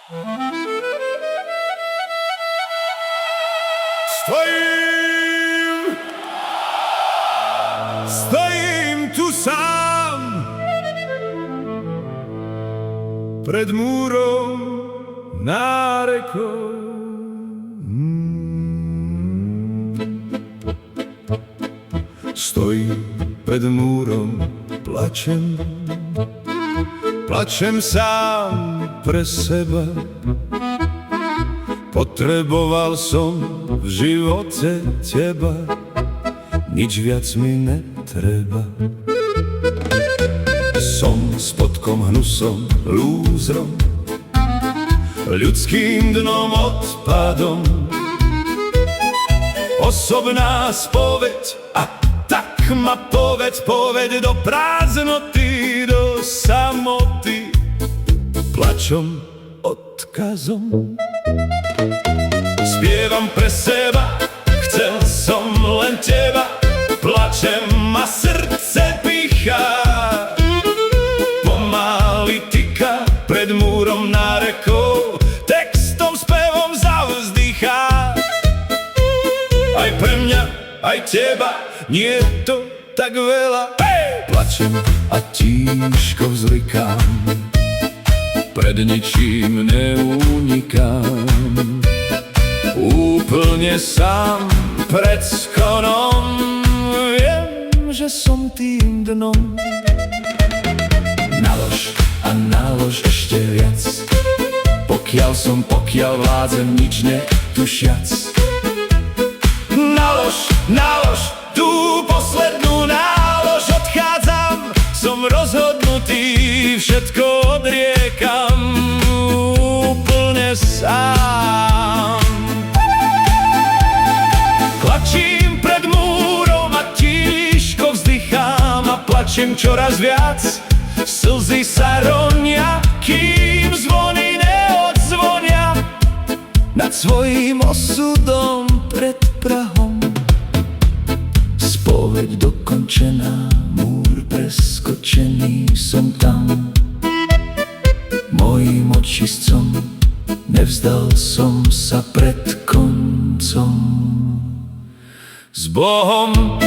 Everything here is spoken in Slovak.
Stojím tu sám pred múrom nárekou. Stojím pred múrom, plačem, plačem sám pre seba. Potreboval som v živote teba, nič viac mi netreba. Som spodkom, hnusom, lúzrom, ľudským dnom, odpadom. Osobná spoveď, a tak ma povedz do prázdnoty, do samoty. Plačom, odkazom spievam pre seba, chcel som len teba. Plačem a srdce pýcha, pomaly tyka pred múrom nárekou. Textom, spevom zavzdychá. Aj pre mňa, aj teba, nie je to tak veľa. Plačem a tížko vzlikám, pred ničím neunikám. Úplne sám pred skonom, viem, že som tým dnom. Nalož a nalož ešte viac, pokiaľ vládzem nič netušiac. Nalož tú poslednú nálož, odchádzam, som rozhodnutý, všetko odriekam, úplne sám. Klačím pred múrom a tížko vzdychám a plačem čoraz viac. Slzy sa ronia, kým zvony neodzvonia nad svojím osudom pred prahom. Spoveď dokončená, múr preskočený, som tam. Mojím očistcom nevzdal som sa pred koncom. S Bohom.